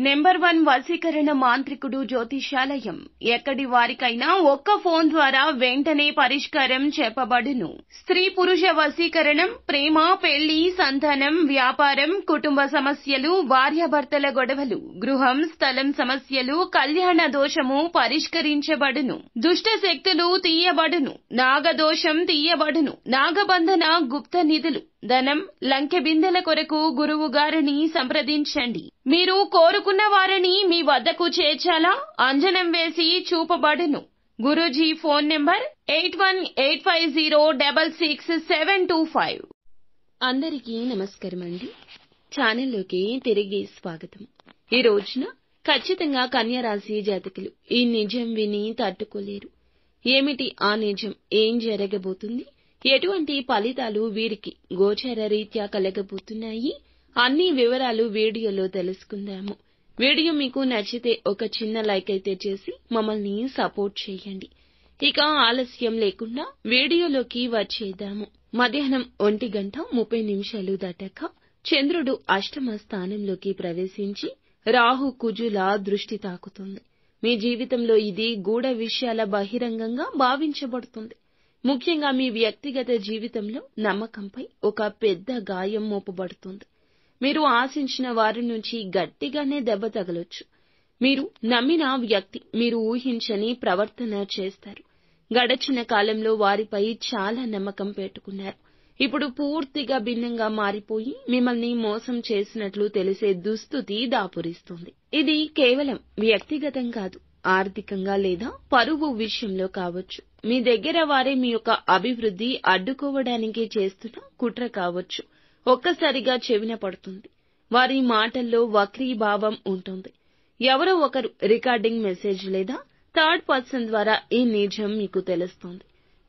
Number 1 వశీకరణ మాంత్రికుడు జ్యోతిషాలయం. ఎక్కడి వారికైనా ఒక్క ఫోన్ ద్వారా వెంటనే పరిష్కారం చెప్పబడును. స్త్రీ పురుష వశీకరణం, ప్రేమ, పెళ్లి, సంతానం, వ్యాపారం, కుటుంబ సమస్యలు, భార్యాభర్తల గొడవలు, గృహం, స్థలం సమస్యలు, కళ్యాణ దోషము పరిష్కరించబడును. దుష్ట శక్తులు తీయబడును. నాగదోషం తీయబడును. నాగబంధన, గుప్త నిధులు, ధనం, లంకె బిందెల కొరకు గురువు గారిని సంప్రదించండి. మీరు కోరుకున్న వారిని మీ వద్దకు చేర్చాలా? అంజనం వేసి చూపబడును. Guruji phone number 8185066725. అందరికీ నమస్కారం అండి. ఛానల్లోకి తిరిగి స్వాగతం. ఈ రోజున ఖచ్చితంగా కన్యా రాశి జాతకులు ఈ నిజం విని తట్టుకోలేరు. ఏమిటి ఆ నిజం? ఏం జరగబోతుంది? ఎటువంటి ఫలితాలు వీరికి గోచర రీత్యా కలగబోతున్నాయి? అన్ని వివరాలు వీడియోలో తెలుసుకుందాము. వీడియో మీకు నచ్చితే ఒక చిన్న లైక్ అయితే చేసి మమ్మల్ని సపోర్ట్ చేయండి. ఇక ఆలస్యం లేకుండా వీడియోలోకి వచ్చేద్దాము. మధ్యాహ్నం 1:30 దాటాక చంద్రుడు అష్టమ స్థానంలోకి ప్రవేశించి రాహు కుజుల దృష్టి తాకుతుంది. మీ జీవితంలో ఇది గూఢ విషయాల బహిరంగంగా భావించబడుతుంది. ముఖ్యంగా మీ వ్యక్తిగత జీవితంలో నమ్మకంపై ఒక పెద్ద గాయం మోపబడుతుంది. మీరు ఆశించిన వారి నుంచి గట్టిగానే దెబ్బ తగలొచ్చు. మీరు నమ్మిన వ్యక్తి మీరు ఊహించని ప్రవర్తన చేస్తారు. గడచిన కాలంలో వారిపై చాలా నమ్మకం పెట్టుకున్నారు. ఇప్పుడు పూర్తిగా భిన్నంగా మారిపోయి మిమ్మల్ని మోసం చేసినట్లు తెలిసే దుస్థితి దాపురిస్తుంది. ఇది కేవలం వ్యక్తిగతం కాదు, ఆర్థికంగా లేదా పరువు విషయంలో కావచ్చు. మీ దగ్గర వారే మీ యొక్క అభివృద్ధి అడ్డుకోవడానికి చేస్తున్న కుట్ర కావచ్చు. ఒక్కసారిగా చెవిన పడుతుంది. వారి మాటల్లో వక్రీభావం ఉంటుంది. ఎవరో ఒకరు రికార్డింగ్ మెసేజ్ లేదా థర్డ్ పర్సన్ ద్వారా ఈ నిజం మీకు తెలుస్తుంది.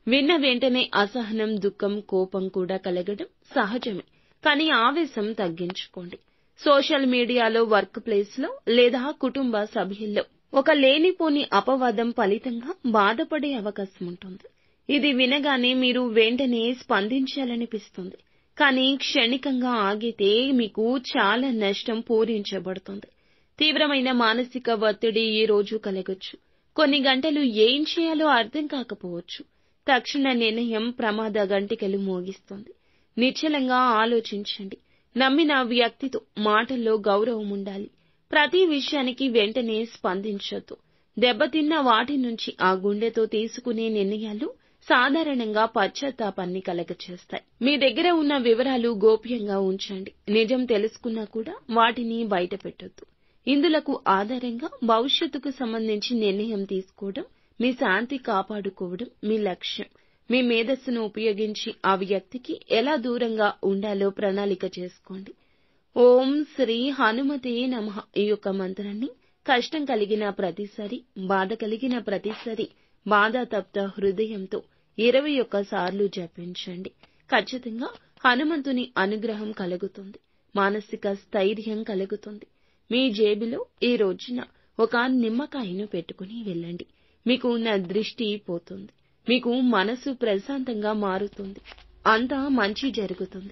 విన్న వెంటనే అసహనం, దుఃఖం, కోపం కూడా కలగడం సహజమే. కానీ ఆవేశం తగ్గించుకోండి. సోషల్ మీడియాలో, వర్క్ ప్లేస్ లో లేదా కుటుంబ సభ్యుల్లో ఒక లేనిపోని అపవాదం ఫలితంగా బాధపడే అవకాశం ఉంటుంది. ఇది వినగానే మీరు వెంటనే స్పందించాలనిపిస్తుంది. కానీ క్షణికంగా ఆగితే మీకు చాలా నష్టం పూరించబడుతుంది. తీవ్రమైన మానసిక ఒత్తిడి ఈ రోజు కలగొచ్చు. కొన్ని గంటలు ఏం చేయాలో అర్థం కాకపోవచ్చు. తక్షణ నిర్ణయం ప్రమాద గంటికలు మోగిస్తుంది. నిశ్చలంగా ఆలోచించండి. నమ్మిన వ్యక్తితో మాటల్లో గౌరవం ఉండాలి. ప్రతి విషయానికి వెంటనే స్పందించొద్దు. దెబ్బతిన్న వాటి నుంచి ఆ గుండెతో తీసుకునే నిర్ణయాలు సాధారణంగా పశ్చాత్తాపాన్ని కలగచేస్తాయి. మీ దగ్గర ఉన్న వివరాలు గోప్యంగా ఉంచండి. నిజం తెలుసుకున్నా కూడా వాటిని బయట పెట్టొద్దు. ఇందులకు ఆధారంగా భవిష్యత్తుకు సంబంధించి నిర్ణయం తీసుకోవడం, మీ శాంతి కాపాడుకోవడం మీ లక్ష్యం. మీ మేధస్సును ఉపయోగించి ఆ వ్యక్తికి ఎలా దూరంగా ఉండాలో ప్రణాళిక చేసుకోండి. ఓం శ్రీ హనుమతే నమః ఈ యొక్క మంత్రాన్ని కష్టం కలిగిన ప్రతిసారి, బాధ కలిగిన ప్రతిసారి బాధాతప్త హృదయంతో 21 సార్లు జపించండి. ఖచ్చితంగా హనుమంతుని అనుగ్రహం కలుగుతుంది. మానసిక స్థైర్యం కలుగుతుంది. మీ జేబులో ఈ రోజున ఒక నిమ్మకాయను పెట్టుకుని వెళ్ళండి. మీకు ఉన్న దృష్టి పోతుంది. మీకు మనసు ప్రశాంతంగా మారుతుంది. అంతా మంచి జరుగుతుంది.